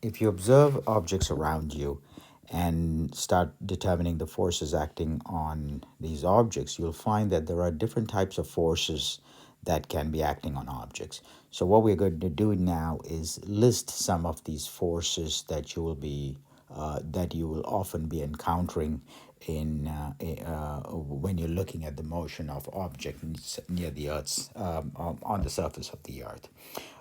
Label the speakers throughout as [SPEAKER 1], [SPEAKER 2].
[SPEAKER 1] if you observe objects around you and start determining the forces acting on these objects, you'll find that there are different types of forces that can be acting on objects. So what we're going to do now is list some of these forces that you will often be encountering when you're looking at the motion of objects near the Earth's on the surface of the Earth.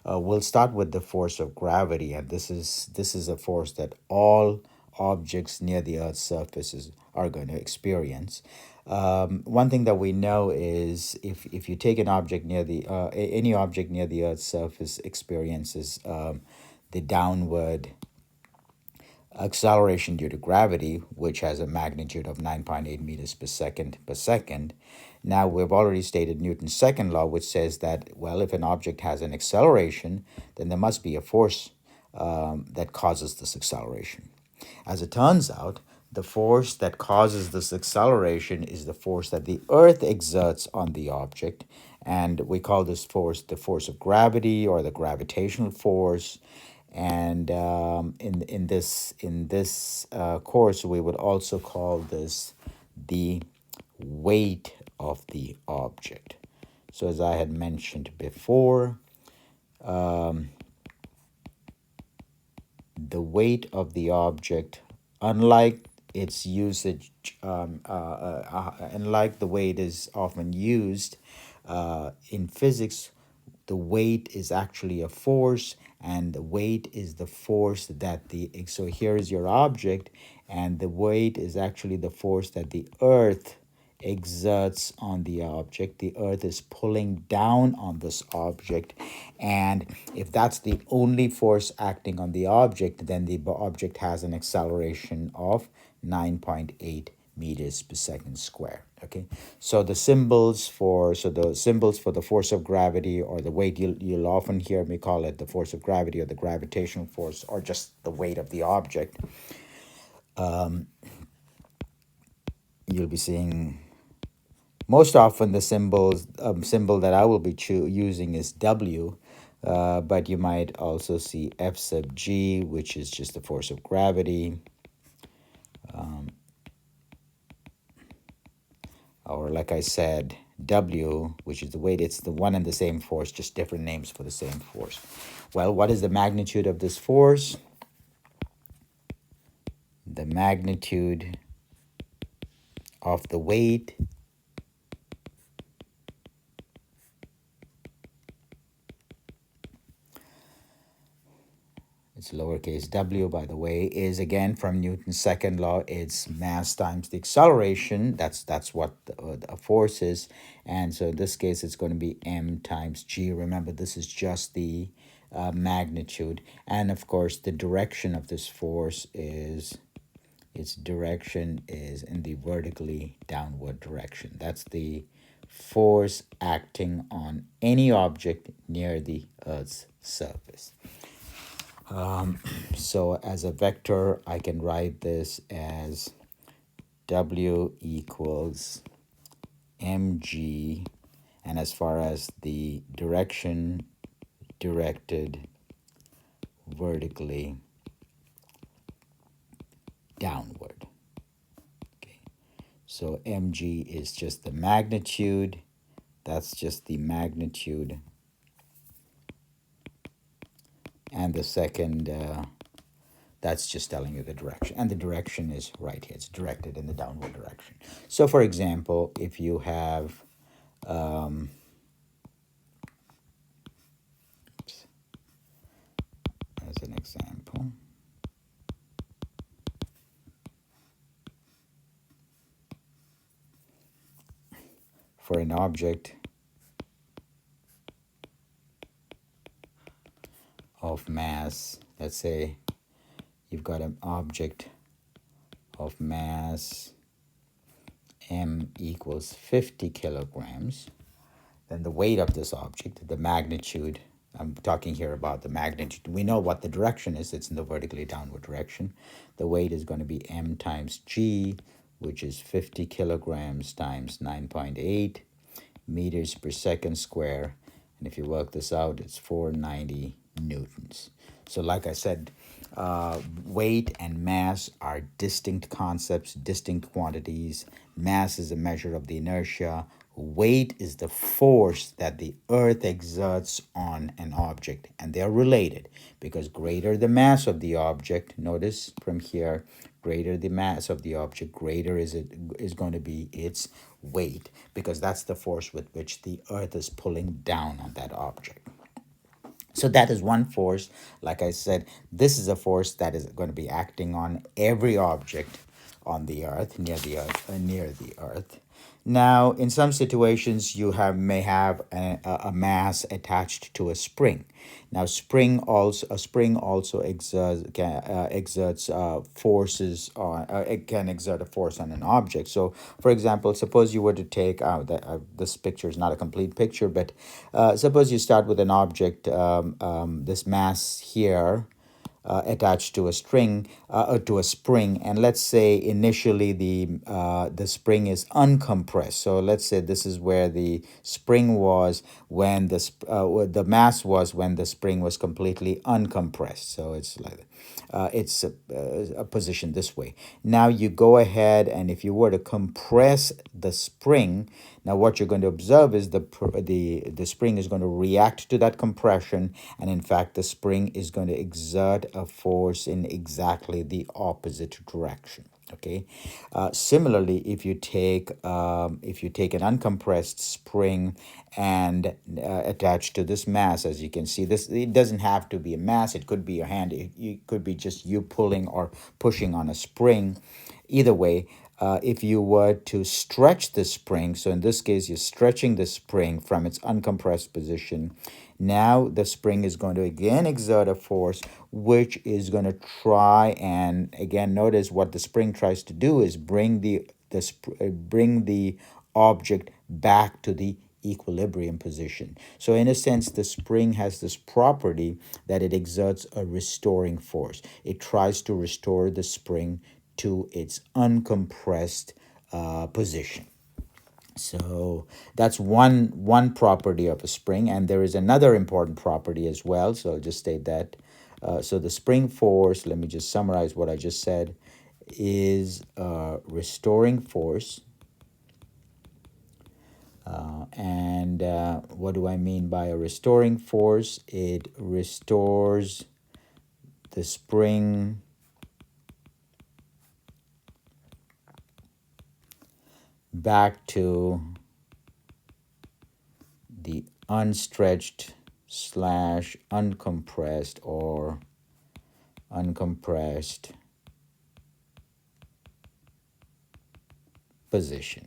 [SPEAKER 1] We'll start with the force of gravity, and this is a force that all objects near the Earth's surface are going to experience. One thing that we know is if you take an object near any object near the Earth's surface experiences the downward acceleration due to gravity, which has a magnitude of 9.8 meters per second. Now, we've already stated Newton's second law, which says that, well, if an object has an acceleration, then there must be a force that causes this acceleration. As it turns out, the force that causes this acceleration is the force that the Earth exerts on the object, and we call this force the force of gravity or the gravitational force. And in this course, we would also call this the weight of the object. So as I had mentioned before, the weight of the object, unlike its usage, unlike the way it is often used in physics, the weight is actually a force, and the weight is the force that so here is your object, and the weight is actually the force that the Earth exerts on the object. The Earth is pulling down on this object, and if that's the only force acting on the object, then the object has an acceleration of 9.8 meters per second square. Okay, so the symbols for the force of gravity or the weight, you'll often hear me call it the force of gravity or the gravitational force or just the weight of the object. You'll be seeing most often the symbol that I will be using is W, but you might also see F sub G, which is just the force of gravity. Or like I said, W, which is the weight. It's the one and the same force, just different names for the same force. Well, what is the magnitude of this force? The magnitude of the weight it's lowercase w, by the way, is again from Newton's second law. It's mass times the acceleration. That's what a force is. And so in this case, it's going to be m times g. Remember, this is just the magnitude. And of course, the direction of this force is, its direction is in the vertically downward direction. That's the force acting on any object near the Earth's surface. So as a vector, I can write this as W equals mg, and as far as the direction, directed vertically downward. Okay, so mg is just the magnitude. That's just the magnitude. And the second, that's just telling you the direction. And the direction is right here. It's directed in the downward direction. So for example, if you have, as an example, for an object of mass, let's say you've got an object of mass m equals 50 kilograms, then the weight of this object, the magnitude, I'm talking here about the magnitude. We know what the direction is. It's in the vertically downward direction. The weight is going to be m times g, which is 50 kilograms times 9.8 meters per second square. And if you work this out, it's 490 newtons. So like I said, weight and mass are distinct concepts, distinct quantities. Mass is a measure of the inertia. Weight is the force that the earth exerts on an object, and they're related because greater the mass of the object, notice from here, greater the mass of the object, greater is going to be its weight, because that's the force with which the earth is pulling down on that object. So that is one force. Like I said, this is a force that is going to be acting on every object on the earth, near the earth. Now, in some situations, you may have a mass attached to a spring. Now, a spring also exerts forces on. It can exert a force on an object. So, for example, suppose you were to take this picture is not a complete picture, but suppose you start with an object, this mass here, attached to a string or to a spring, and let's say initially the spring is uncompressed. So let's say this is where the spring was when the mass was when the spring was completely uncompressed. So it's like it's a position this way. Now you go ahead, and if you were to compress the spring, now what you're going to observe is the spring is going to react to that compression, and in fact the spring is going to exert a force in exactly the opposite direction. Okay. Similarly, if you take an uncompressed spring and attached to this mass, as you can see, this it doesn't have to be a mass. It could be your hand. It could be just you pulling or pushing on a spring. Either way, if you were to stretch the spring, so in this case, you're stretching the spring from its uncompressed position. Now the spring is going to again exert a force, which is going to try and again notice what the spring tries to do is bring the object back to the equilibrium position. So in a sense, the spring has this property that it exerts a restoring force. It tries to restore the spring to its uncompressed position. So that's one property of a spring, and there is another important property as well. So I'll just state that. So the spring force, let me just summarize what I just said, is a restoring force. And what do I mean by a restoring force? It restores the spring back to the unstretched slash uncompressed or uncompressed position.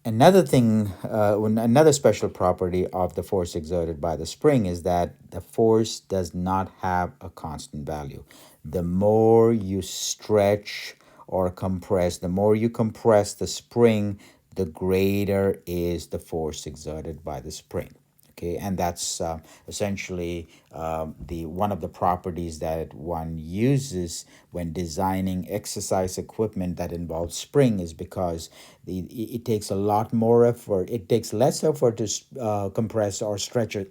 [SPEAKER 1] Another thing, another special property of the force exerted by the spring is that the force does not have a constant value. The more you stretch or compress, the more you compress the spring, the greater is the force exerted by the spring. Okay, and that's essentially the one of the properties that one uses when designing exercise equipment that involves spring, is because it takes a lot more effort. It takes less effort to compress or stretch a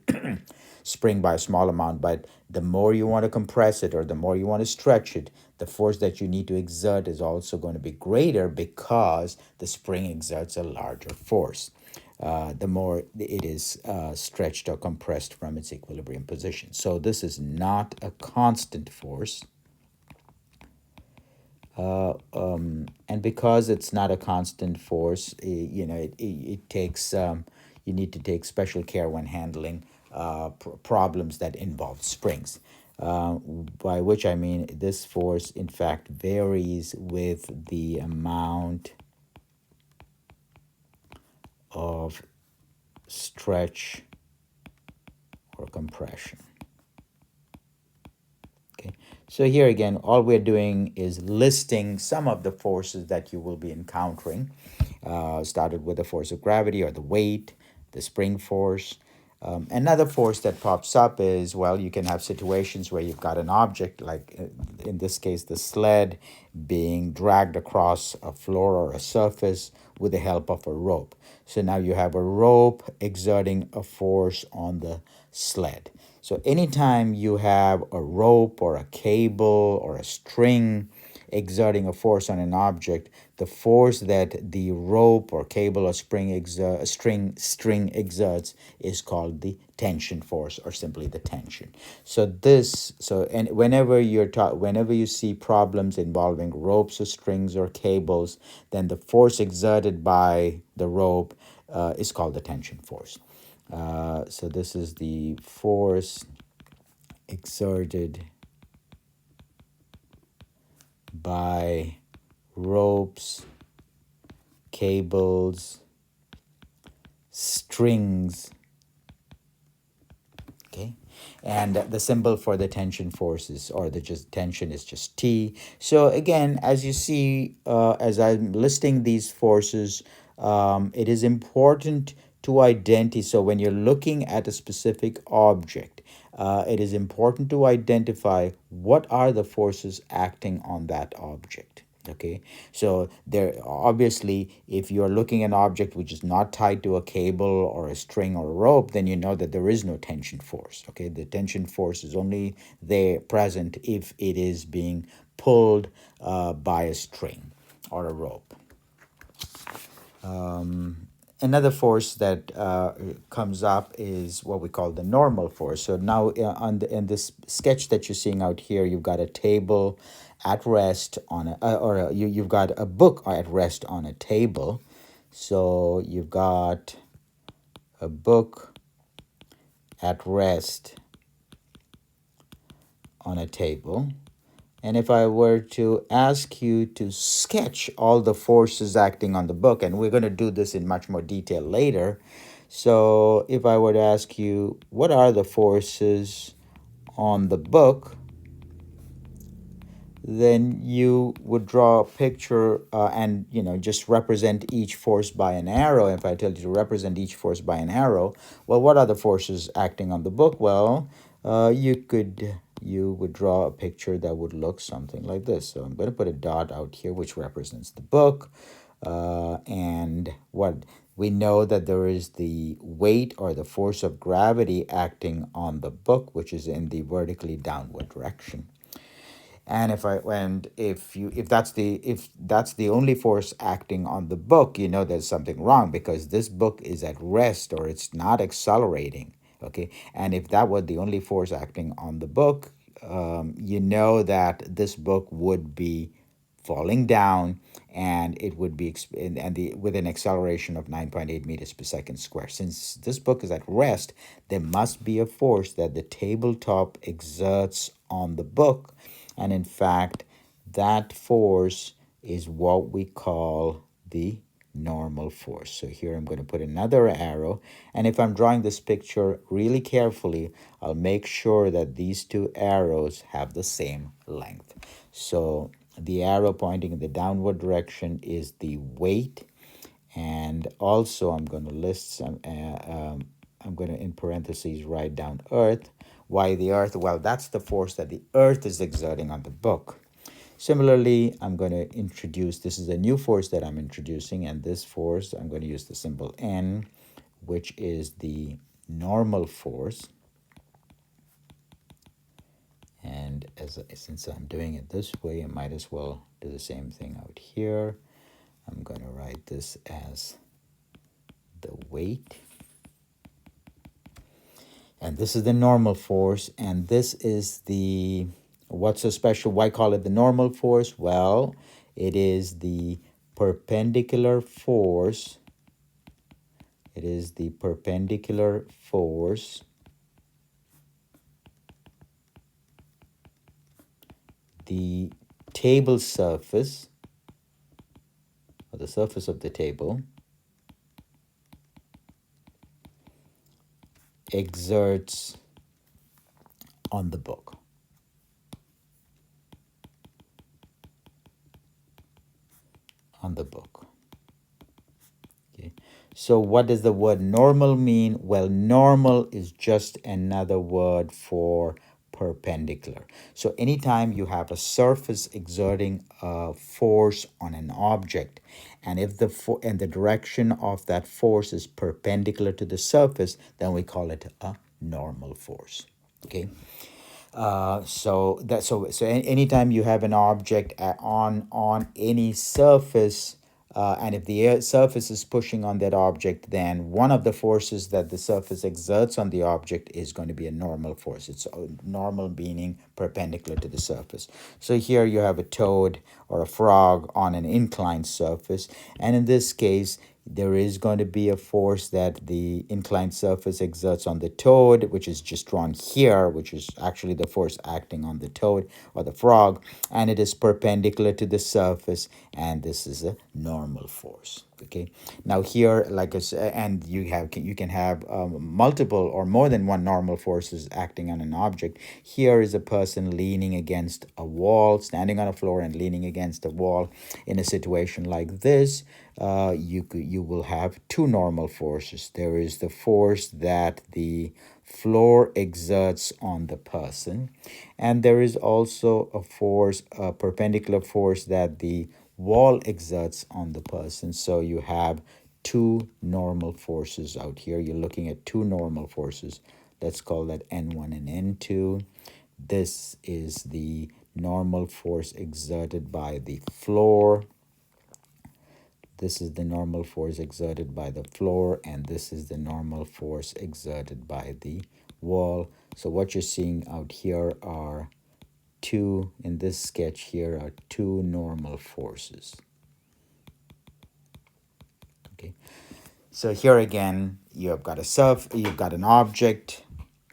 [SPEAKER 1] spring by a small amount, but the more you want to compress it or the more you want to stretch it, the force that you need to exert is also going to be greater because the spring exerts a larger force. The more it is stretched or compressed from its equilibrium position. So this is not a constant force. And because it's not a constant force, it takes, you need to take special care when handling problems that involve springs. By which I mean this force, in fact, varies with the amount of stretch or compression. Okay, so here again, all we're doing is listing some of the forces that you will be encountering. Started with the force of gravity or the weight, the spring force. Another force that pops up is, well, you can have situations where you've got an object, like in this case, the sled being dragged across a floor or a surface with the help of a rope. So now you have a rope exerting a force on the sled. So anytime you have a rope or a cable or a string exerting a force on an object, the force that the rope or cable or string exerts is called the tension force, or simply the tension. And whenever you see problems involving ropes or strings or cables, then the force exerted by the rope is called the tension force. So this is the force exerted by ropes, cables, strings. Okay, and the symbol for the tension forces, or the just tension, is just T. So again, as you see, as I'm listing these forces, it is important to identify. So when you're looking at a specific object, it is important to identify what are the forces acting on that object. Okay, so there obviously, if you're looking at an object which is not tied to a cable or a string or a rope, then you know that there is no tension force. Okay, the tension force is only there present if it is being pulled by a string or a rope. Another force that comes up is what we call the normal force. So now in this sketch that you're seeing out here, you've got a table at rest on you've got a book at rest on a table. So you've got a book at rest on a table. And if I were to ask you to sketch all the forces acting on the book, and we're going to do this in much more detail later. So if I were to ask you, what are the forces on the book, then you would draw a picture and just represent each force by an arrow. If I tell you to represent each force by an arrow, well, what are the forces acting on the book? Well, you would draw a picture that would look something like this. So I'm going to put a dot out here which represents the book, and what we know that there is the weight or the force of gravity acting on the book, which is in the vertically downward direction. And if that's the only force acting on the book, there's something wrong, because this book is at rest, or it's not accelerating. Okay, and if that were the only force acting on the book, that this book would be falling down, and it would be with an acceleration of 9.8 meters per second square. Since this book is at rest, there must be a force that the tabletop exerts on the book, and in fact, that force is what we call the normal force. So here I'm going to put another arrow, and if I'm drawing this picture really carefully, I'll make sure that these two arrows have the same length. So the arrow pointing in the downward direction is the weight, and also I'm going to list some I'm going to in parentheses write down earth. Why the earth? Well, that's the force that the earth is exerting on the book. Similarly, I'm going to introduce, this is a new force that I'm introducing, and this force, I'm going to use the symbol N, which is the normal force. And since I'm doing it this way, I might as well do the same thing out here. I'm going to write this as the weight. And this is the normal force, and this is what's so special? Why call it the normal force? Well, it is the perpendicular force. It is the perpendicular force the table surface, or the surface of the table, exerts on the book. On the book. Okay. So what does the word normal mean? Well, normal is just another word for perpendicular. So anytime you have a surface exerting a force on an object, and if the direction of that force is perpendicular to the surface, then we call it a normal force. Okay. Anytime you have an object on any surface, and if the surface is pushing on that object, then one of the forces that the surface exerts on the object is going to be a normal force. It's normal meaning perpendicular to the surface. So here you have a toad or a frog on an inclined surface, and in this case there is going to be a force that the inclined surface exerts on the toad, which is just drawn here, which is actually the force acting on the toad or the frog, and it is perpendicular to the surface, and this is a normal force. Okay, now here, like I said, and you can have multiple or more than one normal forces acting on an object. Here is a person leaning against a wall, standing on a floor and leaning against a wall. In a situation like this, you will have two normal forces. There is the force that the floor exerts on the person, and there is also a perpendicular force that the wall exerts on the person. So you have two normal forces out here. You're looking at two normal forces. Let's call that N1 and N2. This is the normal force exerted by the floor. This is the normal force exerted by the floor, and this is the normal force exerted by the wall. So what you're seeing out here are two, in this sketch here, are two normal forces. Okay, so here again, you've got an object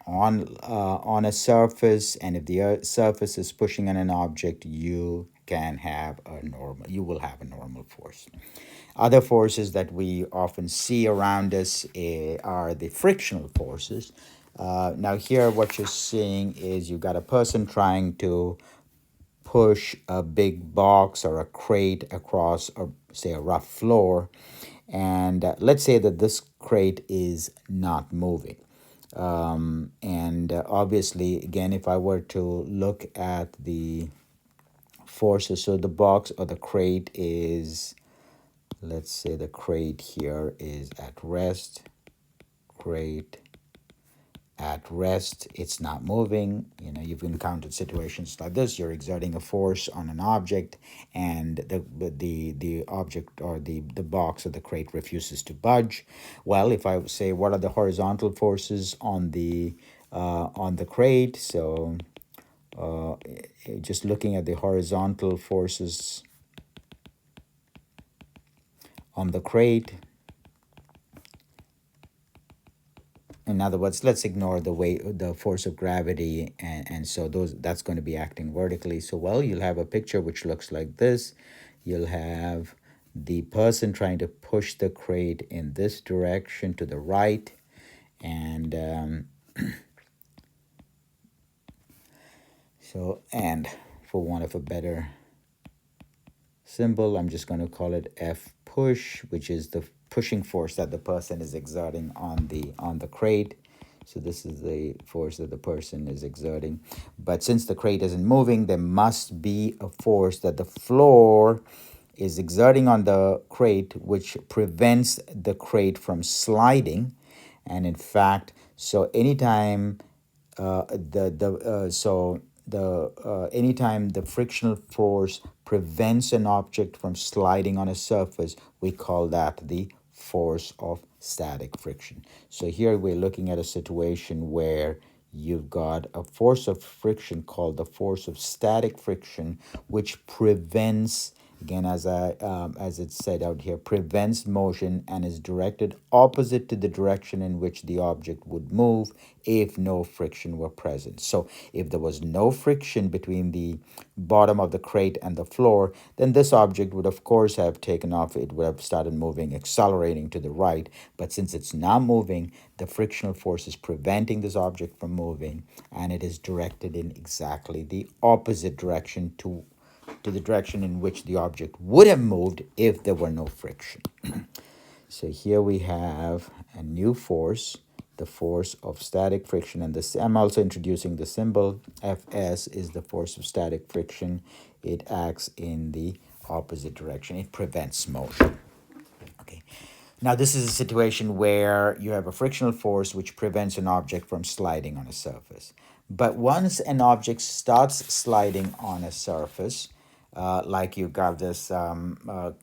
[SPEAKER 1] on a surface, and if the surface is pushing on an object, you will have a normal force. Other forces that we often see around us are the frictional forces. Now here what you're seeing is you've got a person trying to push a big box or a crate across, or say, a rough floor, and let's say that this crate is not moving. And obviously, again, if I were to look at the forces, so the box or the crate is, let's say the crate here is at rest, crate at rest, it's not moving. You know, you've encountered situations like this. You're exerting a force on an object, and the object or the box or the crate refuses to budge. Well, if I say what are the horizontal forces on the crate, so just looking at the horizontal forces on the crate. In other words, let's ignore the force of gravity, and so that's going to be acting vertically. So, well, you'll have a picture which looks like this. You'll have the person trying to push the crate in this direction to the right, and and for want of a better symbol, I'm just going to call it F push, which is the pushing force that the person is exerting on the crate. So this is the force that the person is exerting. But since the crate isn't moving, there must be a force that the floor is exerting on the crate, which prevents the crate from sliding. And in fact, so anytime anytime the frictional force prevents an object from sliding on a surface, we call that the force of static friction. So here we're looking at a situation where you've got a force of friction called the force of static friction, which prevents, again, as it's said out here, prevents motion and is directed opposite to the direction in which the object would move if no friction were present. So if there was no friction between the bottom of the crate and the floor, then this object would of course have taken off. It would have started moving, accelerating to the right. But since it's not moving, the frictional force is preventing this object from moving, and it is directed in exactly the opposite direction to the direction in which the object would have moved if there were no friction. So here we have a new force the force of static friction. And this, I'm also introducing the symbol. Fs is the force of static friction. It acts in the opposite direction. It prevents motion. Okay. Now, this is a situation where you have a frictional force which prevents an object from sliding on a surface. But once an object starts sliding on a surface, like you got this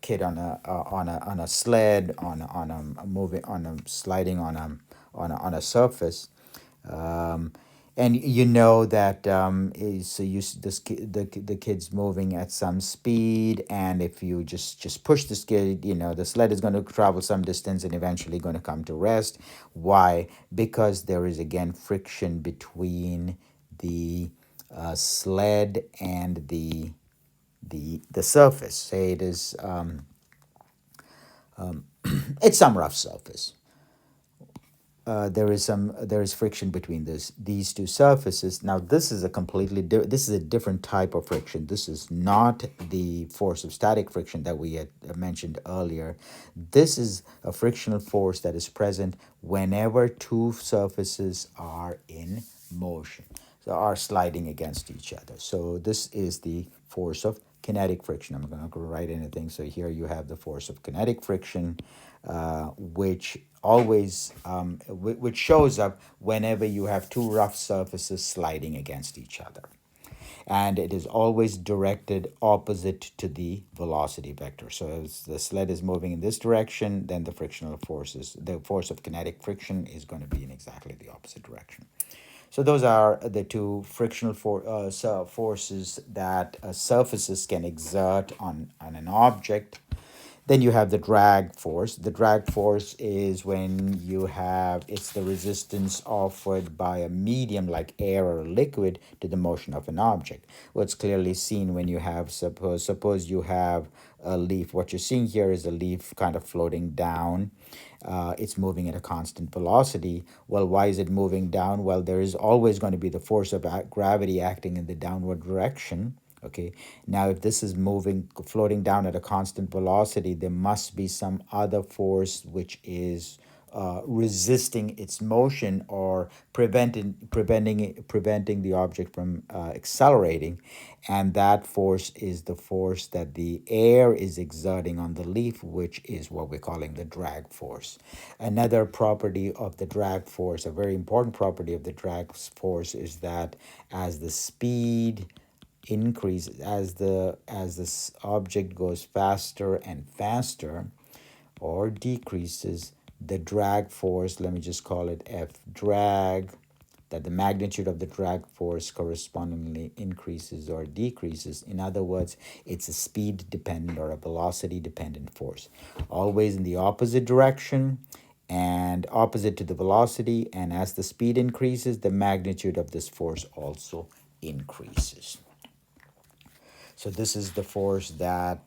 [SPEAKER 1] kid on a sled on a moving on a sliding on a surface, um, and you know that so the kid's moving at some speed, and if you just push this kid, the sled is going to travel some distance and eventually going to come to rest. Why? Because there is again friction between the sled and the surface. Say it is it's some rough surface. There is friction between these two surfaces. Now this is this is a different type of friction. This is not the force of static friction that we had mentioned earlier. This is a frictional force that is present whenever two surfaces are in motion, so are sliding against each other. So this is the force of kinetic friction. I'm not going to write anything. So here you have the force of kinetic friction, which always which shows up whenever you have two rough surfaces sliding against each other, and it is always directed opposite to the velocity vector. So as the sled is moving in this direction, then the force of kinetic friction is going to be in exactly the opposite direction. So those are the two frictional forces that surfaces can exert on an object. Then you have the drag force. The drag force is when it's the resistance offered by a medium like air or liquid to the motion of an object. What's clearly seen when you have, suppose you have a leaf. What you're seeing here is a leaf kind of floating down. It's moving at a constant velocity. Well, why is it moving down? Well, there is always going to be the force of gravity acting in the downward direction. Okay, now if this is floating down at a constant velocity, there must be some other force which is resisting its motion or preventing the object from accelerating, and that force is the force that the air is exerting on the leaf, which is what we're calling the drag force. Another property of the drag force, a very important property of the drag force, is that as the speed increases, as this object goes faster and faster or decreases, the drag force, let me just call it F drag, that the magnitude of the drag force correspondingly increases or decreases. In other words, it's a speed dependent or a velocity dependent force, always in the opposite direction and opposite to the velocity, and as the speed increases, the magnitude of this force also increases. So this is the force that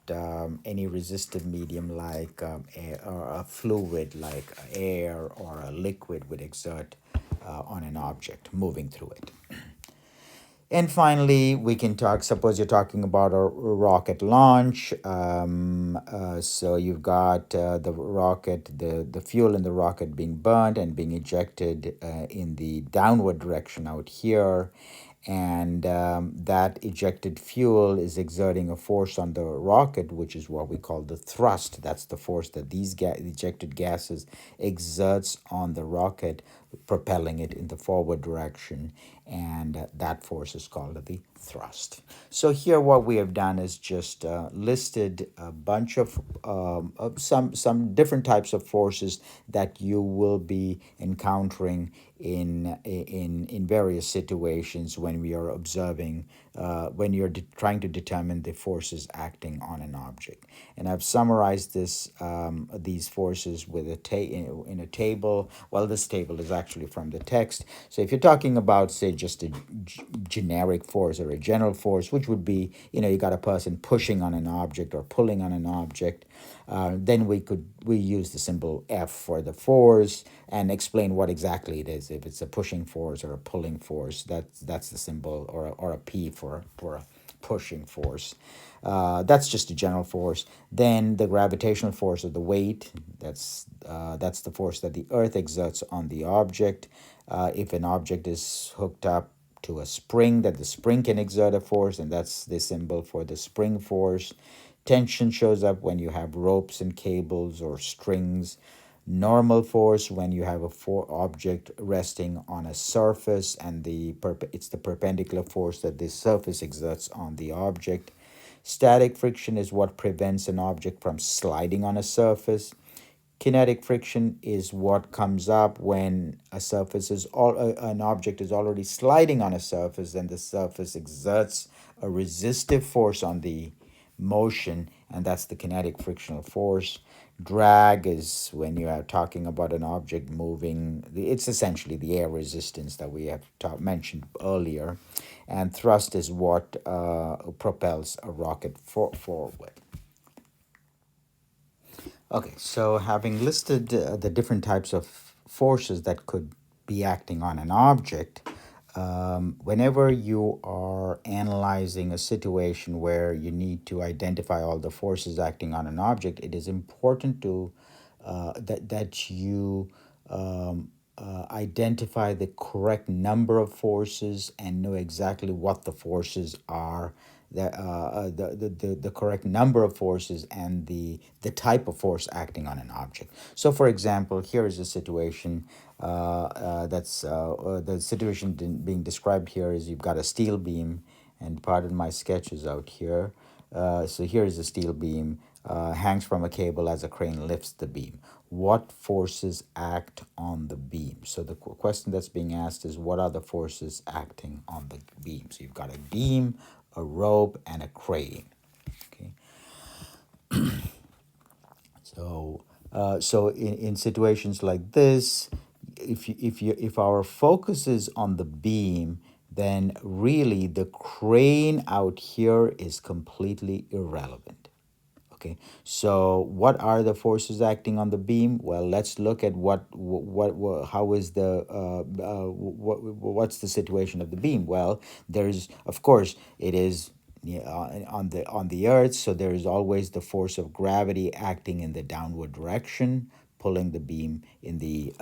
[SPEAKER 1] any resistive medium like air, or a fluid like air or a liquid would exert on an object moving through it. And finally, we can talk, suppose you're talking about a rocket launch. So you've got the rocket, the fuel in the rocket being burnt and being ejected in the downward direction out here. And that ejected fuel is exerting a force on the rocket, which is what we call the thrust. That's the force that these ejected gases exerts on the rocket, propelling it in the forward direction, and that force is called the thrust. So here what we have done is just listed a bunch of some different types of forces that you will be encountering in various situations when we are observing, when you're trying to determine the forces acting on an object. And I've summarized these forces with in a table. Well, this table is actually from the text. So if you're talking about, say, just a generic force or a general force, which would be, you got a person pushing on an object or pulling on an object, then we use the symbol F for the force and explain what exactly it is. If it's a pushing force or a pulling force, that's the symbol, or a P for pushing force. That's just a general force. Then the gravitational force of the weight, that's the force that the earth exerts on the object. If an object is hooked up to a spring, that the spring can exert a force, and that's the symbol for the spring force. Tension shows up when you have ropes and cables or strings. Normal force when you have a object resting on a surface, and it's the perpendicular force that this surface exerts on the object. Static friction is what prevents an object from sliding on a surface. Kinetic friction is what comes up when an object is already sliding on a surface, and the surface exerts a resistive force on the motion, and that's the kinetic frictional force. Drag is when you are talking about an object moving. It's essentially the air resistance that we have mentioned earlier, and thrust is what propels a rocket forward. Okay, so having listed the different types of forces that could be acting on an object, whenever you are analyzing a situation where you need to identify all the forces acting on an object, it is important to that you identify the correct number of forces and know exactly what the forces are, the correct number of forces and the type of force acting on an object. So for example, here is a situation the situation being described here is you've got a steel beam, and pardon my sketches out here. So here is a steel beam, hangs from a cable as a crane lifts the beam. What forces act on the beam? So the question that's being asked is, what are the forces acting on the beam? So you've got a beam, a rope, and a crane. Okay. So in situations like this, if our focus is on the beam, then really the crane out here is completely irrelevant. Okay, so what are the forces acting on the beam? Well, let's look at how is what's the situation of the beam? Well, there's, of course, it is, yeah, on the earth, so there is always the force of gravity acting in the downward direction, pulling the beam in the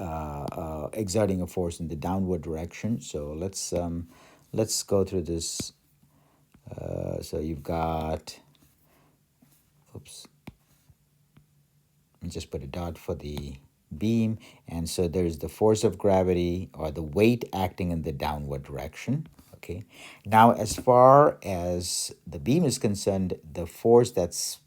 [SPEAKER 1] exerting a force in the downward direction. So let's go through this. So you've got, oops, and just put a dot for the beam. And so there's the force of gravity or the weight acting in the downward direction. Okay. Now, as far as the beam is concerned, the force that's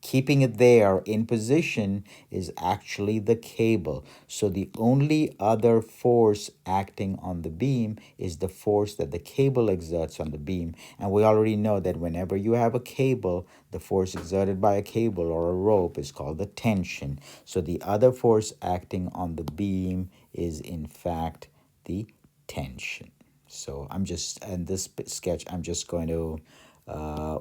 [SPEAKER 1] keeping it there in position is actually the cable. So the only other force acting on the beam is the force that the cable exerts on the beam. And we already know that whenever you have a cable, the force exerted by a cable or a rope is called the tension. So the other force acting on the beam is in fact the tension. So in this sketch, I'm just going to,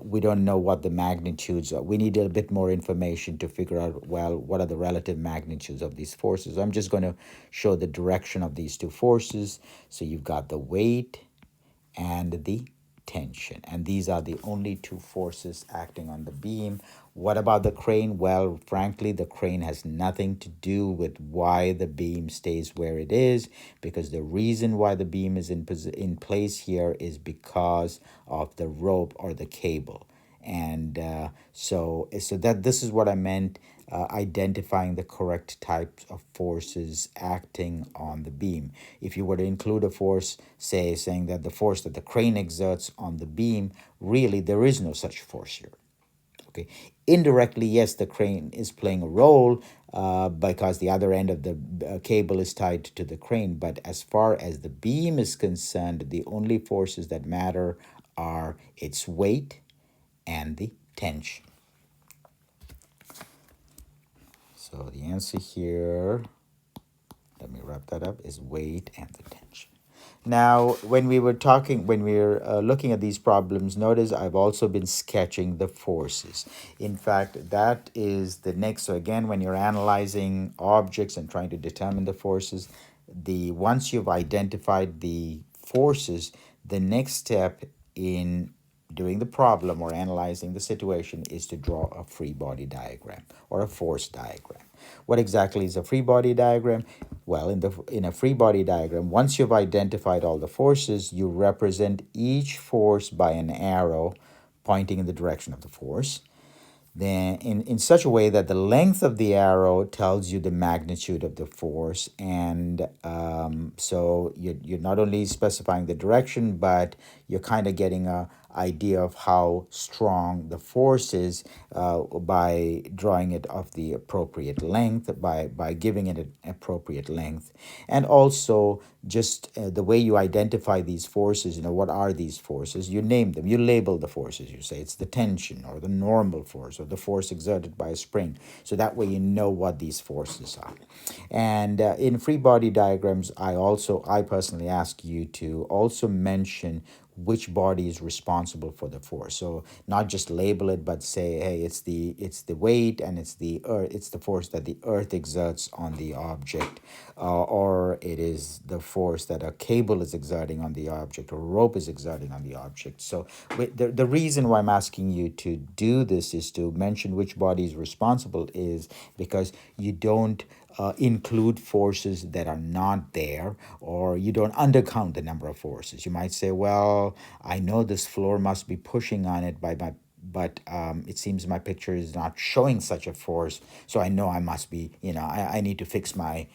[SPEAKER 1] we don't know what the magnitudes are. We need a bit more information to figure out, well, what are the relative magnitudes of these forces. I'm just going to show the direction of these two forces. So you've got the weight and the tension, and these are the only two forces acting on the beam. What about the crane? Well, frankly, the crane has nothing to do with why the beam stays where it is, because the reason why the beam is in place here is because of the rope or the cable. And so that this is what I meant, identifying the correct types of forces acting on the beam. If you were to include a force, saying that the force that the crane exerts on the beam, really there is no such force here. Okay, indirectly, yes, the crane is playing a role because the other end of the cable is tied to the crane. But as far as the beam is concerned, the only forces that matter are its weight and the tension. So the answer here, let me wrap that up, is weight and the tension. Now, when we were looking at these problems, notice I've also been sketching the forces. In fact, that is the next. So again, when you're analyzing objects and trying to determine the forces, once you've identified the forces, the next step in doing the problem or analyzing the situation is to draw a free body diagram or a force diagram. What exactly is a free body diagram? Well, in a free body diagram, once you've identified all the forces, you represent each force by an arrow pointing in the direction of the force, then in such a way that the length of the arrow tells you the magnitude of the force. And so you're not only specifying the direction, but you're kind of getting a idea of how strong the force is by drawing it of the appropriate length, by giving it an appropriate length. And also just the way you identify these forces, what are these forces? You name them, you label the forces. You say it's the tension or the normal force or the force exerted by a spring. So that way you know what these forces are. And in free body diagrams, I personally ask you to also mention which body is responsible for the force. So not just label it, but say, hey, it's the weight and it's the earth, it's the force that the earth exerts on the object, or it is the force that a cable is exerting on the object or a rope is exerting on the object. So the reason why I'm asking you to do this is to mention which body is responsible, is because you don't include forces that are not there, or you don't undercount the number of forces. You might say, well, I know this floor must be pushing on it but it seems my picture is not showing such a force, so I know I must be, I need to fix my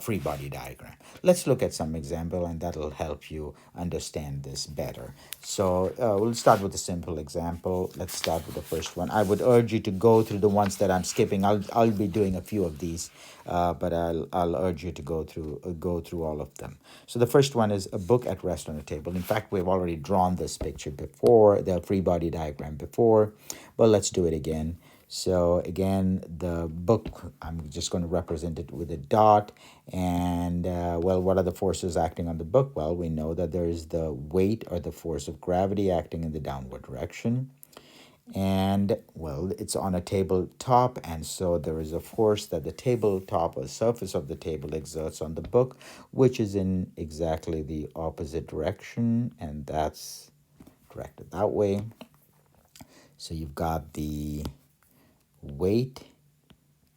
[SPEAKER 1] free body diagram. Let's look at some example, and that'll help you understand this better. So we'll start with a simple example. Let's start with the first one. I would urge you to go through the ones that I'm skipping. I'll be doing a few of these, but I'll urge you to go through all of them. So the first one is a book at rest on a table. In fact, we've already drawn this picture before, the free body diagram before, but let's do it again. So again, the book, I'm just going to represent it with a dot. And well, what are the forces acting on the book? Well, we know that there is the weight or the force of gravity acting in the downward direction. And well, it's on a tabletop, and so there is a force that the tabletop or surface of the table exerts on the book, which is in exactly the opposite direction, and that's directed that way. So you've got the weight,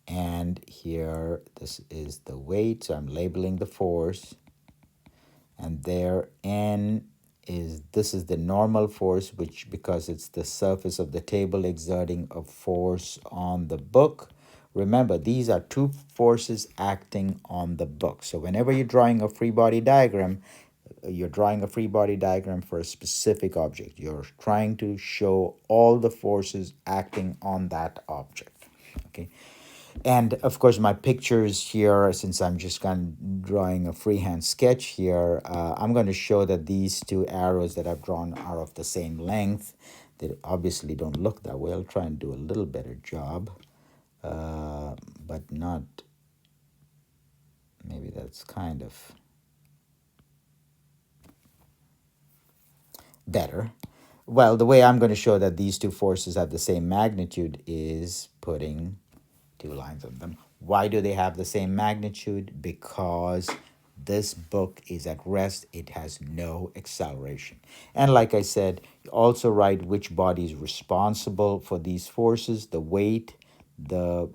[SPEAKER 1] and here this is the weight, so I'm labeling the force, and there N is, this is the normal force, which, because it's the surface of the table exerting a force on the book. Remember, these are two forces acting on the book. So whenever you're drawing a free body diagram, you're drawing a free body diagram for a specific object. You're trying to show all the forces acting on that object. Okay. And of course, my pictures here, since I'm just kind of drawing a freehand sketch here, I'm going to show that these two arrows that I've drawn are of the same length. They obviously don't look that way. I'll try and do a little better job, but not, maybe that's kind of better. Well, the way I'm going to show that these two forces have the same magnitude is putting two lines on them. Why do they have the same magnitude? Because this book is at rest. It has no acceleration. And like I said, also write which body is responsible for these forces: the weight, the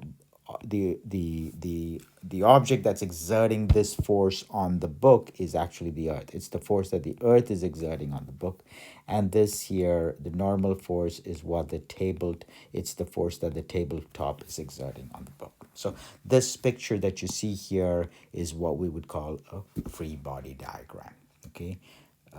[SPEAKER 1] the object that's exerting this force on the book is actually the earth. It's the force that the earth is exerting on the book. And this here, the normal force, is what it's the force that the tabletop is exerting on the book. So this picture that you see here is what we would call a free body diagram. Okay.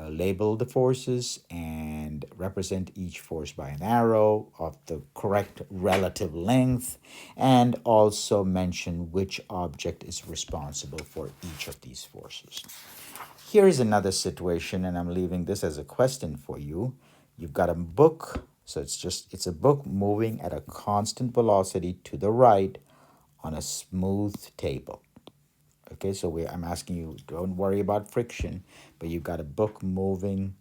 [SPEAKER 1] Label the forces and represent each force by an arrow of the correct relative length, and also mention which object is responsible for each of these forces. Here is another situation, and I'm leaving this as a question for you. You've got a book, so it's a book moving at a constant velocity to the right on a smooth table. Okay, so I'm asking you, don't worry about friction, but you've got a book moving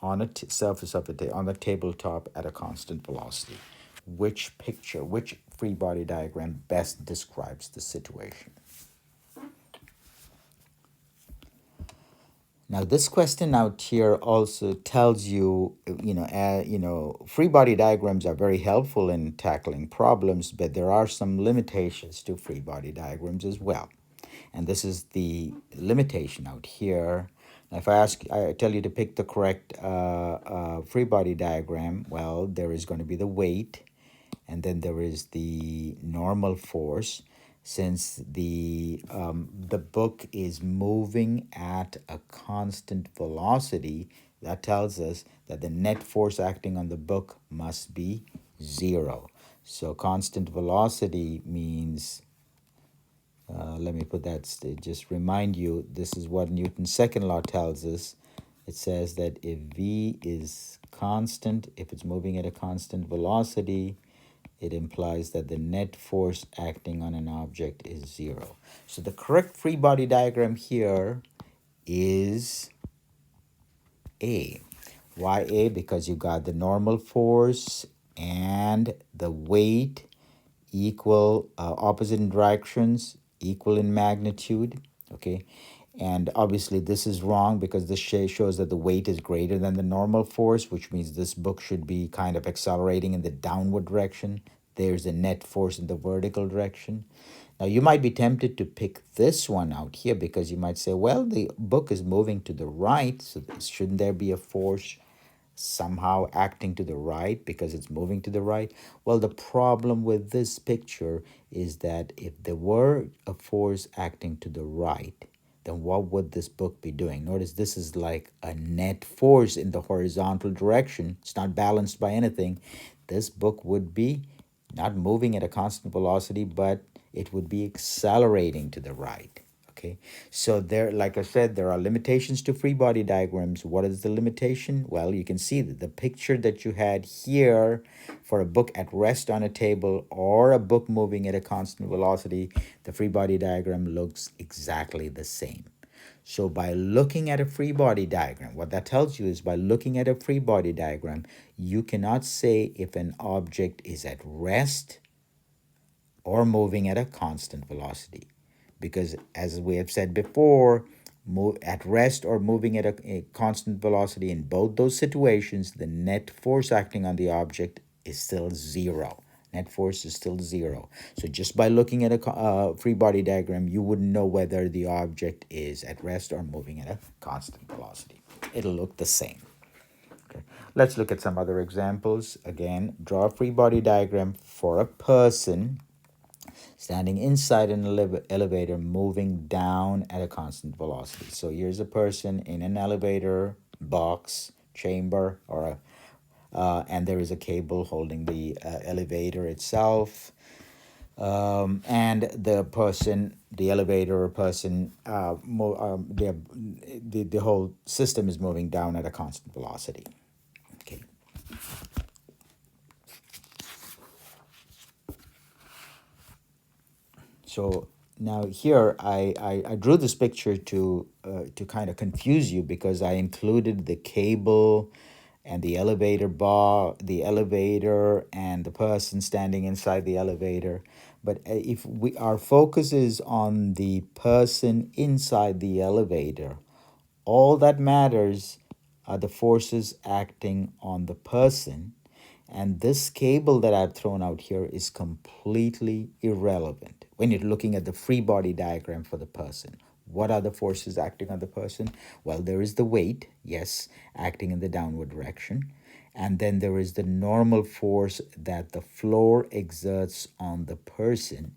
[SPEAKER 1] on a surface of on the tabletop at a constant velocity. Which free body diagram best describes the situation? Now, this question out here also tells you, free body diagrams are very helpful in tackling problems, but there are some limitations to free body diagrams as well. And this is the limitation out here. Now, if I tell you to pick the correct free body diagram, well, there is going to be the weight, and then there is the normal force. Since the book is moving at a constant velocity, that tells us that the net force acting on the book must be zero. So constant velocity means, let me put that, just remind you, this is what Newton's second law tells us. It says that if v is constant, if it's moving at a constant velocity, it implies that the net force acting on an object is zero. So the correct free body diagram here is A. Why A? Because you got the normal force and the weight equal, opposite in directions, equal in magnitude, okay? And obviously this is wrong because this shows that the weight is greater than the normal force, which means this book should be kind of accelerating in the downward direction. There's a net force in the vertical direction. Now you might be tempted to pick this one out here because you might say, well, the book is moving to the right, so shouldn't there be a force somehow acting to the right because it's moving to the right? Well, the problem with this picture is that if there were a force acting to the right, then what would this book be doing? Notice this is like a net force in the horizontal direction. It's not balanced by anything. This book would be not moving at a constant velocity, but it would be accelerating to the right. Okay, so there, like I said, there are limitations to free body diagrams. What is the limitation? Well, you can see that the picture that you had here for a book at rest on a table or a book moving at a constant velocity, the free body diagram looks exactly the same. So by looking at a free body diagram, what that tells you is by looking at a free body diagram, you cannot say if an object is at rest or moving at a constant velocity. Because as we have said before, move at rest or moving at a constant velocity, in both those situations, the net force acting on the object is still zero. Net force is still zero. So just by looking at a free body diagram, you wouldn't know whether the object is at rest or moving at a constant velocity. It'll look the same. Okay. Let's look at some other examples. Again, draw a free body diagram for a person standing inside an elevator moving down at a constant velocity. So here's a person in an elevator box, chamber, or and there is a cable holding the elevator itself. And the person, the elevator person, the whole system is moving down at a constant velocity. Okay. So now here I drew this picture to kind of confuse you because I included the cable and the elevator bar, the elevator and the person standing inside the elevator. But if our focus is on the person inside the elevator, all that matters are the forces acting on the person. And this cable that I've thrown out here is completely irrelevant when you're looking at the free body diagram for the person. What are the forces acting on the person? Well, there is the weight, yes, acting in the downward direction. And then there is the normal force that the floor exerts on the person.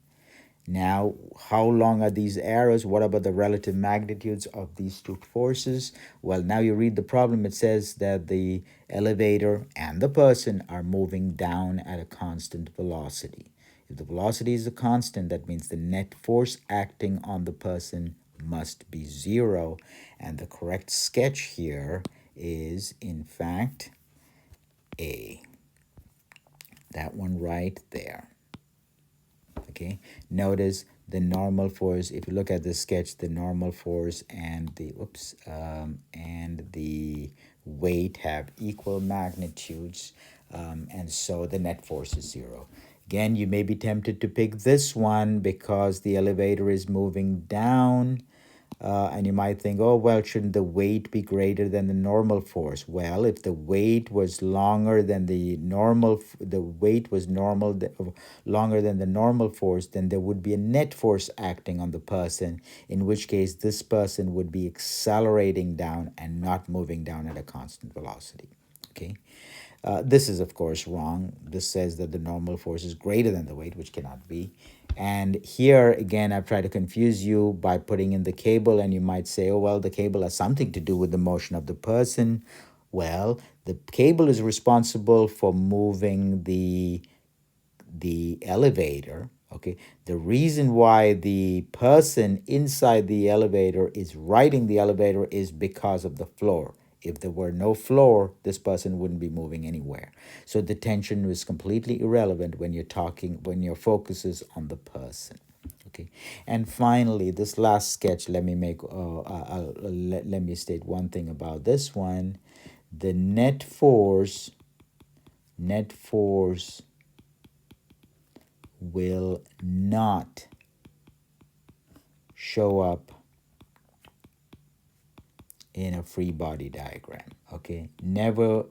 [SPEAKER 1] Now, how long are these arrows? What about the relative magnitudes of these two forces? Well, now you read the problem. It says that the elevator and the person are moving down at a constant velocity. If the velocity is a constant, that means the net force acting on the person must be zero. And the correct sketch here is, in fact, A. That one right there. Okay, notice the normal force. If you look at the sketch, the normal force and the and the weight have equal magnitudes, and so the net force is zero. Again, you may be tempted to pick this one because the elevator is moving down And you might think, oh, well, shouldn't the weight be greater than the normal force? Well, if the weight was longer than the normal, the weight was longer than the normal force, then there would be a net force acting on the person, in which case this person would be accelerating down and not moving down at a constant velocity. Okay. This is, of course, wrong. This says that the normal force is greater than the weight, which cannot be. And here, again, I've tried to confuse you by putting in the cable, and you might say, oh, well, the cable has something to do with the motion of the person. Well, the cable is responsible for moving the elevator. Okay, the reason why the person inside the elevator is riding the elevator is because of the floor. If there were no floor, this person wouldn't be moving anywhere. So the tension is completely irrelevant when you're talking, when your focus is on the person. Okay, and finally, this last sketch, let me make let me state one thing about this one. The net force will not show up in a free body diagram. Okay, never,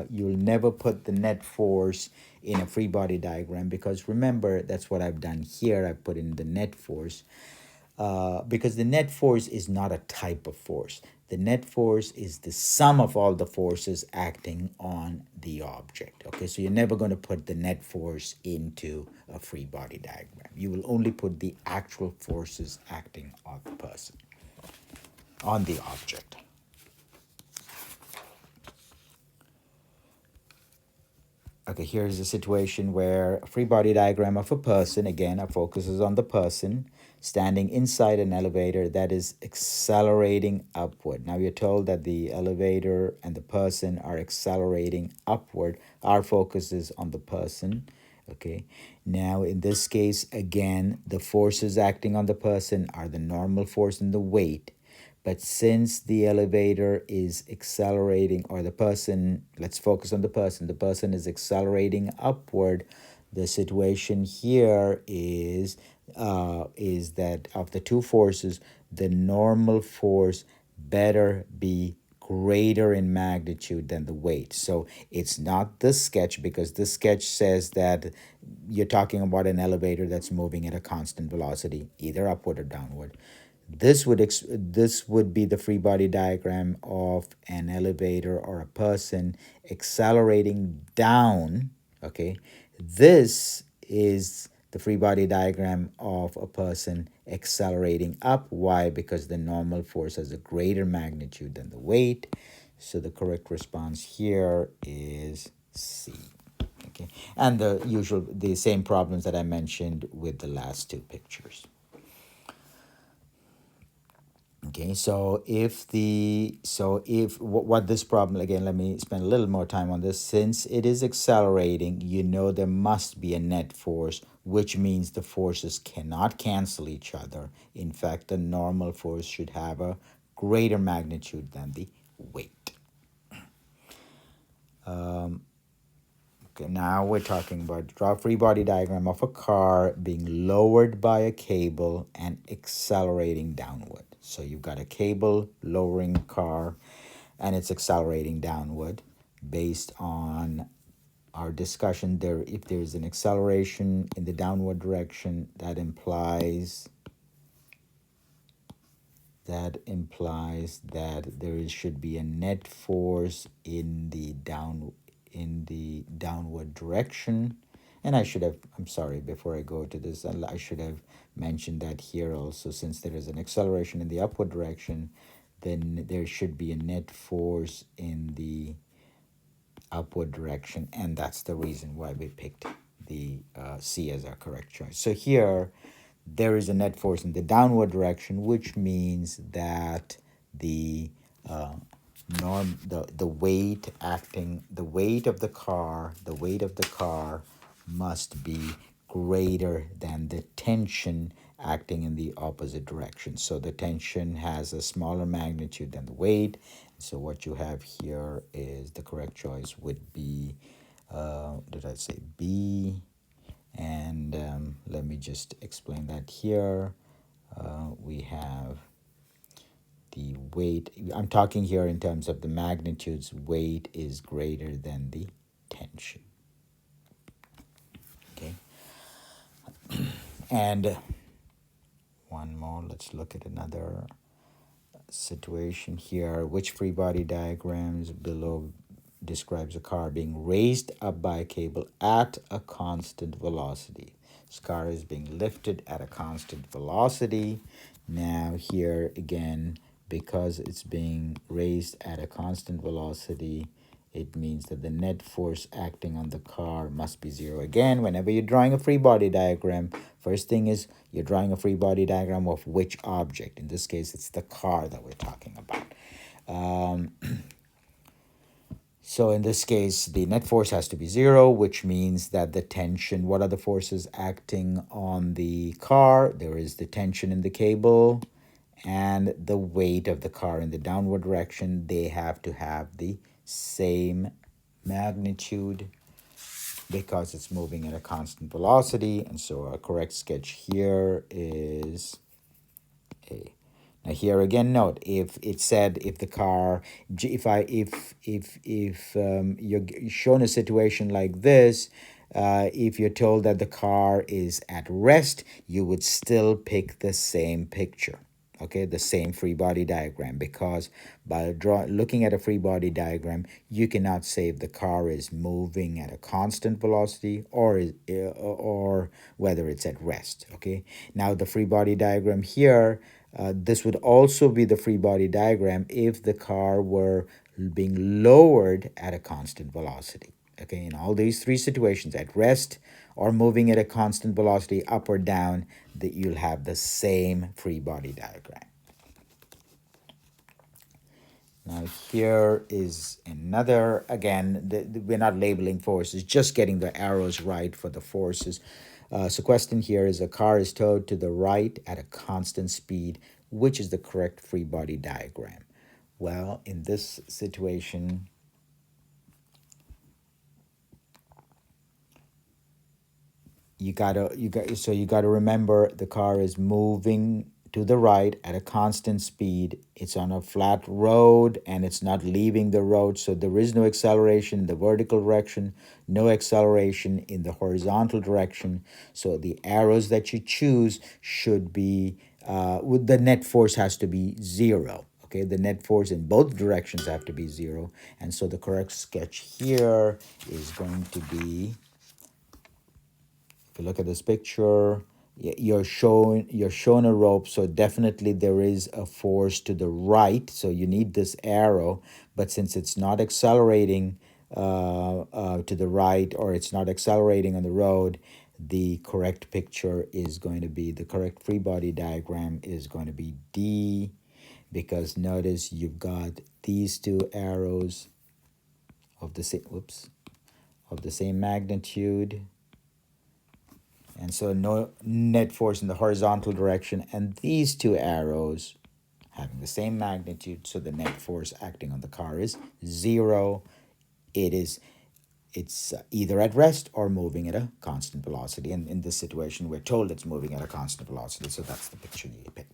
[SPEAKER 1] you'll never put the net force in a free body diagram, because remember, that's what I've done here. I put in the net force, because the net force is not a type of force. The net force is the sum of all the forces acting on the object. Okay, so you're never going to put the net force into a free body diagram. You will only put the actual forces acting on the person, on the object. Okay, here's a situation where a free body diagram of a person, again, our focus is on the person, standing inside an elevator that is accelerating upward. Now, you're told that the elevator and the person are accelerating upward. Our focus is on the person. Okay, now in this case, again, the forces acting on the person are the normal force and the weight. But since the elevator is accelerating, or the person, let's focus on the person is accelerating upward, the situation here is that of the two forces, the normal force better be greater in magnitude than the weight. So it's not this sketch, because this sketch says that you're talking about an elevator that's moving at a constant velocity, either upward or downward. This would be the free body diagram of an elevator or a person accelerating down. Okay, this is the free body diagram of a person accelerating up. Why? Because the normal force has a greater magnitude than the weight. So the correct response here is C. Okay, and the same problems that I mentioned with the last two pictures. Okay, so if what this problem, again, let me spend a little more time on this. Since it is accelerating, you know there must be a net force, which means the forces cannot cancel each other. In fact, the normal force should have a greater magnitude than the weight. Okay, now we're talking about draw a free body diagram of a car being lowered by a cable and accelerating downward. So you've got a cable lowering a car and it's accelerating downward. Based on our discussion there, if there's an acceleration in the downward direction, that implies that should be a net force in the downward direction. And I'm sorry, before I go to this, I should have mentioned that here also, since there is an acceleration in the upward direction, then there should be a net force in the upward direction, and that's the reason why we picked the C as our correct choice. So here, there is a net force in the downward direction, which means that the the weight of the car must be greater than the tension acting in the opposite direction. So the tension has a smaller magnitude than the weight. So what you have here is the correct choice would be, did I say B? And let me just explain that here. We have the weight, I'm talking here in terms of the magnitudes, weight is greater than the tension. Okay. And one more, let's look at another situation here. Which free body diagrams below describes a car being raised up by a cable at a constant velocity? This car is being lifted at a constant velocity. Now here again, because it's being raised at a constant velocity, it means that the net force acting on the car must be zero. Again, whenever you're drawing a free body diagram, first thing is you're drawing a free body diagram of which object. In this case, it's the car that we're talking about. So in this case, the net force has to be zero, which means that the tension, what are the forces acting on the car? There is the tension in the cable and the weight of the car in the downward direction. They have to have the same magnitude because it's moving at a constant velocity. And so our correct sketch here is A. Now here again, note if it said if the car, if you're shown a situation like this, if you're told that the car is at rest, you would still pick the same picture. Okay, the same free body diagram, because by looking at a free body diagram, you cannot say if the car is moving at a constant velocity or whether it's at rest. Okay, now the free body diagram here, this would also be the free body diagram if the car were being lowered at a constant velocity. Okay, in all these three situations, at rest or moving at a constant velocity, up or down, that you'll have the same free body diagram. Now here is another, again, we're not labeling forces, just getting the arrows right for the forces. So question here is a car is towed to the right at a constant speed. Which is the correct free body diagram? Well, in this situation, you gotta remember the car is moving to the right at a constant speed. It's on a flat road and it's not leaving the road, so there is no acceleration in the vertical direction, no acceleration in the horizontal direction. So the arrows that you choose should be with the net force has to be zero. Okay, the net force in both directions have to be zero, and so the correct sketch here is going to be, if you look at this picture, you're shown a rope, so definitely there is a force to the right, so you need this arrow. But since it's not accelerating to the right, or it's not accelerating on the road, the correct picture is going to be, the correct free body diagram is going to be D, because notice you've got these two arrows of the same, of the same magnitude. And so no net force in the horizontal direction, and these two arrows having the same magnitude, so the net force acting on the car is zero. It's either at rest or moving at a constant velocity. And in this situation, we're told it's moving at a constant velocity, so that's the picture you pick.